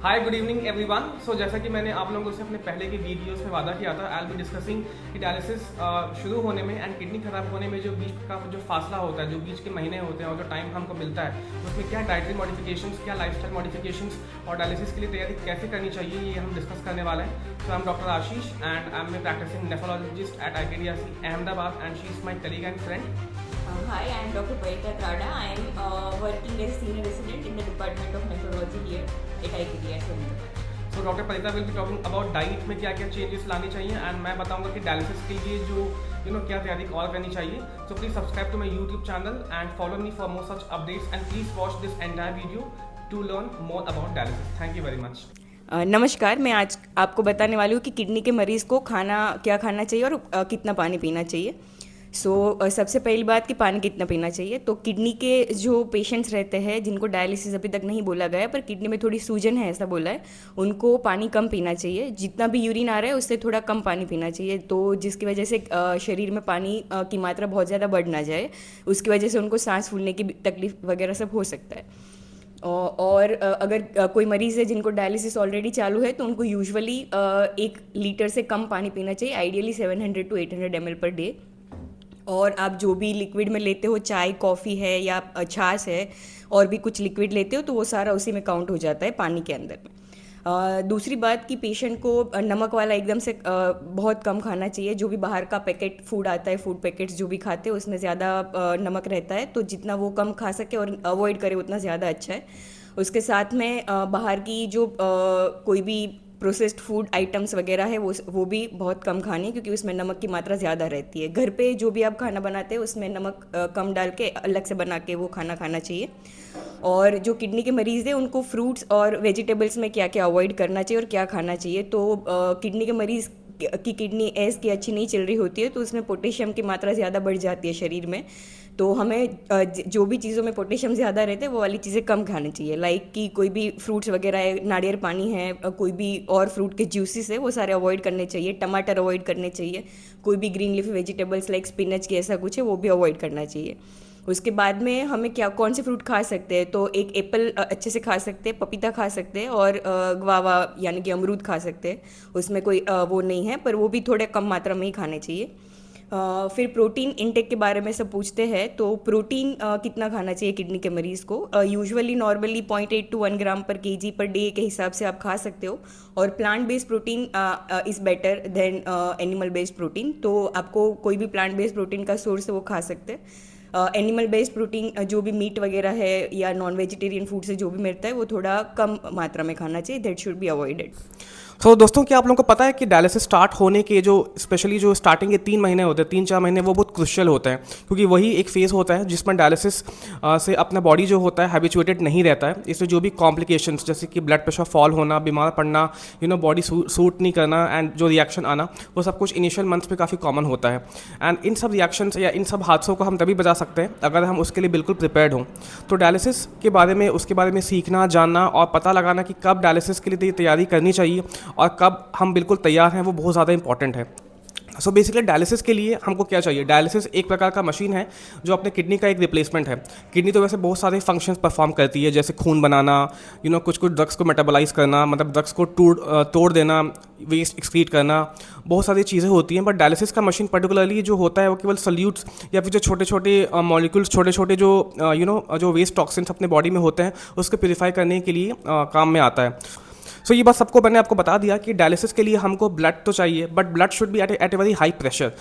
हाय good evening everyone. So जैसा कि मैंने आप लोगों से अपने पहले के वीडियोस में वादा किया था, आई विल बी डिस्कसिंग कि डायलिसिस शुरू होने में एंड किडनी खराब होने में जो बीच का जो फासला होता है, जो बीच के महीने होते हैं और जो टाइम हमको मिलता है, उसमें क्या डाइटरी मॉडिफिकेशंस, क्या लाइफस्टाइल मॉडिफिकेशंस और डायलिसिस के लिए तैयारी कैसे करनी चाहिए, ये हम डिस्कस करने वाले हैं। So I am doctor Ashish and I am a practising nephrologist at IKDRC Ahmedabad and she is my colleague and friend. Hi, I am Dr. Parita Trada. I am working as a senior resident in the Department of Nephrology here at IKDRC. So doctor परिता will be talking about diet में क्या क्या changes लाने चाहिए and मैं बताऊंगा कि dialysis के लिए जो क्या तैयारी और करनी चाहिए। So please subscribe to my YouTube channel and follow me for more such updates and please watch this entire video to learn more about dialysis. Thank you very much. नमस्कार, मैं आज आपको बताने वाली हूँ कि किडनी के मरीज़ को क्या खाना चाहिए और कितना पानी पीना चाहिए। सबसे पहली बात कि पानी कितना पीना चाहिए। तो किडनी के जो पेशेंट्स रहते हैं जिनको डायलिसिस अभी तक नहीं बोला गया पर किडनी में थोड़ी सूजन है ऐसा बोला है, उनको पानी कम पीना चाहिए। जितना भी यूरिन आ रहा है उससे थोड़ा कम पानी पीना चाहिए, तो जिसकी वजह से शरीर में पानी की मात्रा बहुत ज़्यादा बढ़ ना जाए, उसकी वजह से उनको सांस फूलने की तकलीफ वगैरह सब हो सकता है। और अगर कोई मरीज़ है जिनको डायलिसिस ऑलरेडी चालू है तो उनको यूजुअली 1 लीटर से कम पानी पीना चाहिए, ideally 700 to 800 ml per day. और आप जो भी लिक्विड में लेते हो, चाय कॉफ़ी है या छाछ है और भी कुछ लिक्विड लेते हो, तो वो सारा उसी में काउंट हो जाता है पानी के अंदर में। दूसरी बात कि पेशेंट को नमक वाला एकदम से बहुत कम खाना चाहिए। जो भी बाहर का पैकेट फूड आता है, फूड पैकेट्स जो भी खाते हैं उसमें ज़्यादा नमक रहता है, तो जितना वो कम खा सके और अवॉइड करे उतना ज़्यादा अच्छा है। उसके साथ में बाहर की जो कोई भी प्रोसेस्ड फूड आइटम्स वगैरह है वो भी बहुत कम खानी है, क्योंकि उसमें नमक की मात्रा ज़्यादा रहती है। घर पे जो भी आप खाना बनाते हैं उसमें नमक कम डाल के अलग से बना के वो खाना खाना चाहिए। और जो किडनी के मरीज़ हैं उनको फ्रूट्स और वेजिटेबल्स में क्या क्या अवॉइड करना चाहिए और क्या खाना चाहिए। तो किडनी के मरीज़ की किडनी एज की अच्छी नहीं चल रही होती है, तो उसमें पोटेशियम की मात्रा ज़्यादा बढ़ जाती है शरीर में। तो हमें जो भी चीज़ों में पोटेशियम ज़्यादा रहते हैं वो वाली चीज़ें कम खानी चाहिए। लाइक कि कोई भी फ्रूट्स वगैरह है, नारियल पानी है, कोई भी और फ्रूट के जूसेस है वो सारे अवॉइड करने चाहिए। टमाटर अवॉइड करने चाहिए। कोई भी green leafy vegetables like spinach की ऐसा कुछ है वो भी अवॉइड करना चाहिए। उसके बाद में हमें कौन से फ्रूट खा सकते हैं, तो एक एप्पल अच्छे से खा सकते हैं, पपीता खा सकते हैं और ग्वावा यानी कि अमरूद खा सकते हैं। उसमें कोई वो नहीं है, पर वो भी थोड़े कम मात्रा में ही खाने चाहिए। फिर प्रोटीन इंटेक के बारे में सब पूछते हैं, तो प्रोटीन कितना खाना चाहिए किडनी के मरीज़ को। यूजुअली नॉर्मली 0.8 to 1 ग्राम पर kg पर डे के हिसाब से आप खा सकते हो। और plant based protein is better than animal based protein, तो आपको कोई भी प्लांट बेस्ड प्रोटीन का सोर्स है वो खा सकते हैं। एनिमल बेस्ड प्रोटीन जो भी मीट वगैरह है या नॉन वेजिटेरियन फूड से जो भी मिलता है वो थोड़ा कम मात्रा में खाना चाहिए, दैट शुड बी अवॉइडेड। तो दोस्तों, क्या आप लोगों को पता है कि डायलिसिस स्टार्ट होने के जो स्पेशली जो स्टार्टिंग के 3 महीने होते हैं, 3-4 महीने, वो बहुत क्रुशियल होते हैं, क्योंकि वही एक फेज़ होता है जिसमें डायलिसिस से अपना बॉडी जो होता है हैबिचुएटेड नहीं रहता है। इससे जो भी कॉम्प्लिकेशंस जैसे कि ब्लड प्रेशर फॉल होना, बीमार पड़ना, बॉडी सूट नहीं करना एंड जो रिएक्शन आना, वो सब कुछ इनिशियल मंथ्स में काफ़ी कॉमन होता है। एंड इन सब रिएक्शंस या इन सब हादसों को हम तभी बचा सकते हैं अगर हम उसके लिए बिल्कुल प्रिपेयर्ड हों। तो डायलिसिस के बारे में, उसके बारे में सीखना, जानना और पता लगाना कि कब डायलिसिस के लिए तैयारी करनी चाहिए और कब हम बिल्कुल तैयार हैं, वो बहुत ज़्यादा इंपॉर्टेंट है। सो बेसिकली डायलिसिस के लिए हमको क्या चाहिए? डायलिसिस एक प्रकार का मशीन है जो अपने किडनी का एक रिप्लेसमेंट है। किडनी तो वैसे बहुत सारे फंक्शंस परफॉर्म करती है, जैसे खून बनाना, कुछ कुछ ड्रग्स को मेटाबोलाइज करना, मतलब ड्रग्स को तोड़ देना, वेस्ट एक्सक्रीट करना, बहुत सारी चीज़ें होती हैं। बट डायलिसिस का मशीन पर्टिकुलरली जो होता है वो केवल सल्यूट्स या फिर जो छोटे छोटे मॉलिक्यूल्स, छोटे छोटे जो वेस्ट टॉक्सिन्स अपने बॉडी में होते हैं उसको प्यूरीफाई करने के लिए काम में आता है। सो ये बात सबको मैंने आपको बता दिया कि डायलिसिस के लिए हमको ब्लड तो चाहिए, but blood should be at a very high pressure.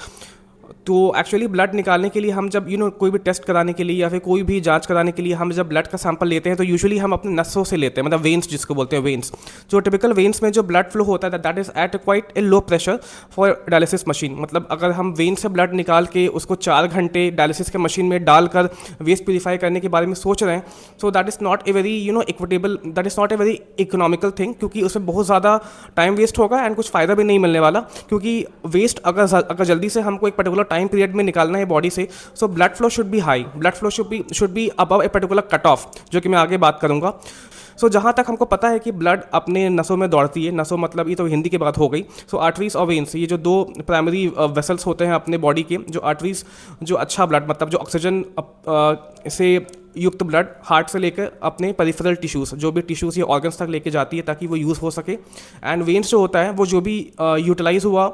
तो एक्चुअली ब्लड निकालने के लिए हम जब कोई भी टेस्ट कराने के लिए या फिर कोई भी जांच कराने के लिए हम जब ब्लड का सैंपल लेते हैं तो यूजुअली हम अपने नसों से लेते हैं, मतलब वेन्स जिसको बोलते हैं वेन्स। जो टिपिकल वेन्स में जो ब्लड फ्लो होता है that is at quite a low pressure for dialysis machine. मतलब अगर हम वेन से ब्लड निकाल के उसको 4 घंटे डायलिसिस के मशीन में डालकर वेस्ट प्यूरीफाई करने के बारे में सोच रहे हैं, so that is not a very equitable, that is not a very economical thing, क्योंकि उसमें बहुत ज़्यादा टाइम वेस्ट होगा एंड कुछ फ़ायदा भी नहीं मिलने वाला। क्योंकि वेस्ट अगर जल्दी से हमको एक पर्टिकुलर टाइम पीरियड में निकालना है बॉडी से, so blood flow should be high, blood flow should be above a particular cut off, जो कि मैं आगे बात करूंगा। सो जहाँ तक हमको पता है कि ब्लड अपने नसों में दौड़ती है, नसों मतलब ये तो हिंदी की बात हो गई। सो आर्टरीज और वेन्स, ये जो 2 प्राइमरी वेसल्स होते हैं अपने बॉडी के, जो आर्टरीज जो अच्छा ब्लड मतलब जो ऑक्सीजन से युक्त ब्लड हार्ट से लेकर अपने पेरिफेरल टिश्यूज़, जो भी टिश्यूज़ या ऑर्गन्स तक लेके जाती है ताकि वो यूज़ हो सके। एंड वेन्स जो होता है वो जो भी यूटिलाइज हुआ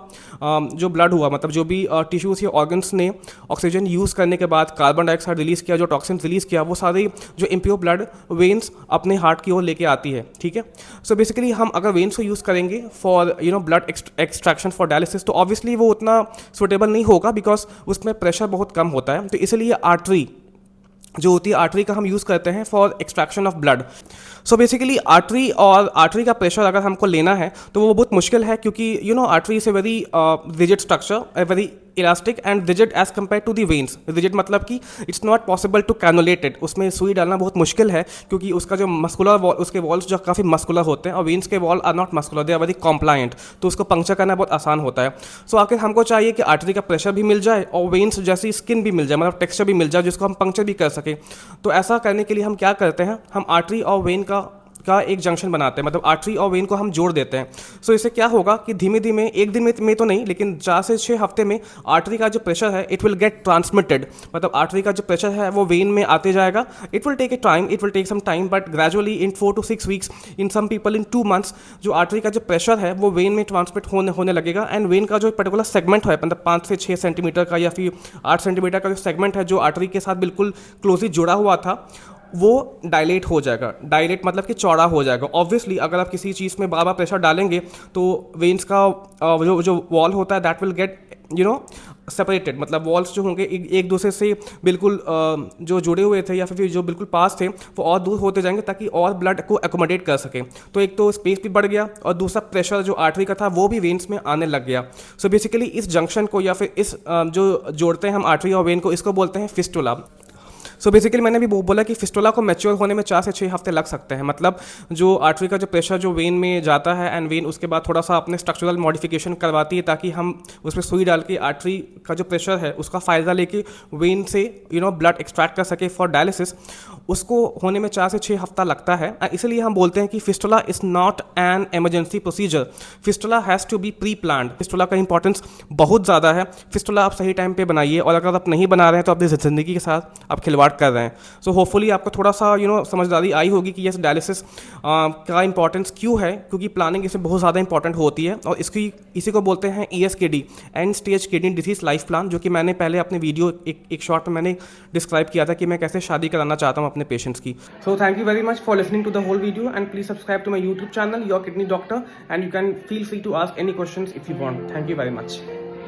जो ब्लड हुआ, मतलब जो भी टिश्यूज़ या ऑर्गन्स ने ऑक्सीजन यूज़ करने के बाद कार्बन डाइऑक्साइड रिलीज़ किया, जो टॉक्सिन रिलीज़ किया, वो सारे जो इम्प्योर ब्लड वेन्स अपने हार्ट की ओर लेके आती है। ठीक है, सो बेसिकली हम अगर वेन्स को यूज़ करेंगे for blood extraction for dialysis, तो ऑब्वियसली वो उतना सुटेबल नहीं होगा बिकॉज उसमें प्रेशर बहुत कम होता है। तो इसलिए आर्टरी जो होती है, आर्टरी का हम यूज़ करते हैं for extraction of blood. So basically artery का प्रेशर अगर हमको लेना है तो वो बहुत मुश्किल है, क्योंकि artery is a very rigid structure, a very elastic and rigid as compare to the veins. Rigid मतलब कि it's not possible to cannulate it, उसमें सुई डालना बहुत मुश्किल है क्योंकि उसका जो मस्कुलर वॉल, उसके वॉल्स जो काफ़ी मस्कुलर होते हैं और वेन्स के wall are not muscular, they are very compliant, तो उसको पंक्चर करना बहुत आसान होता है। सो आखिर हमको चाहिए कि आर्टरी का प्रेशर भी मिल जाए और वेन्स जैसी स्किन भी मिल जाए, मतलब टेक्सचर भी मिल जाए जिसको हम पंक्चर भी कर सकें। तो ऐसा करने के लिए हम क्या करते हैं, हम आर्टरी और वेन का एक जंक्शन बनाते हैं, मतलब आर्टरी और वेन को हम जोड़ देते हैं। सो इससे क्या होगा कि धीमे धीमे, एक दिन में तो नहीं, लेकिन 4 से 6 हफ्ते में आर्टरी का जो प्रेशर है इट विल गेट ट्रांसमिटेड, मतलब आर्टरी का जो प्रेशर है वो वेन में आते जाएगा। It will take some time but gradually in 4 to 6 weeks, in some people in 2 months, जो आर्टरी का जो प्रेशर है वो वेन में ट्रांसमिट होने लगेगा। एंड वेन का जो पर्टिकुलर सेगमेंट है, मतलब 5 से 6 सेंटीमीटर का या फिर 8 सेंटीमीटर का जो सेगमेंट है जो आर्टरी के साथ बिल्कुल क्लोजली जुड़ा हुआ था, वो डायलेट हो जाएगा। डायलेट मतलब कि चौड़ा हो जाएगा। ऑब्वियसली अगर आप किसी चीज़ में बार बार प्रेशर डालेंगे तो वेन्स का जो वॉल होता है दैट विल गेट सेपरेटेड, मतलब वॉल्स जो होंगे एक दूसरे से बिल्कुल जो जुड़े हुए थे या फिर जो बिल्कुल पास थे वो और दूर होते जाएंगे ताकि और ब्लड को एकोमोडेट कर सके। तो एक तो स्पेस भी बढ़ गया और दूसरा प्रेशर जो आर्टरी का था वो भी वेन्स में आने लग गया। सो बेसिकली इस जंक्शन को या फिर इस जो जोड़ते हैं हम आर्टरी और वेन को, इसको बोलते हैं फिस्टुला। सो बेसिकली मैंने भी बोला कि फिस्टुला को मैच्योर होने में 4 से 6 हफ्ते लग सकते हैं, मतलब जो आर्टरी का जो प्रेशर जो वेन में जाता है एंड वेन उसके बाद थोड़ा सा अपने स्ट्रक्चरल मॉडिफिकेशन करवाती है ताकि हम उसमें सुई डाल के आर्टरी का जो प्रेशर है उसका फ़ायदा लेके वेन से ब्लड एक्सट्रैक्ट कर सके फॉर डायलिसिस। उसको होने में 4 से 6 हफ्ता लगता है। इसलिए हम बोलते हैं कि fistula is not an emergency procedure, fistula has to be pre planned. Fistula का इंपॉर्टेंस बहुत ज़्यादा है। फिस्टुला आप सही टाइम पे बनाइए और अगर आप नहीं बना रहे हैं तो अपनी ज़िंदगी के साथ आप खिलवाड़ कर रहे हैं। सो होपफुली आपको थोड़ा सा समझदारी आई होगी कि यस डायलिसिस का इंपॉर्टेंस क्यों है, क्योंकि प्लानिंग इसमें बहुत ज़्यादा इंपॉर्टेंट होती है। और इसी को बोलते हैं ESKD, and stage kidney disease life plan, जो कि मैंने पहले अपने वीडियो एक शॉर्ट में मैंने डिस्क्राइब किया था कि मैं कैसे शादी कराना चाहता हूँ अपने पेशेंट्स की। So thank you very much for listening to the whole video and please subscribe to my YouTube channel your kidney doctor and you can feel free to ask any questions if you want. Thank you very much.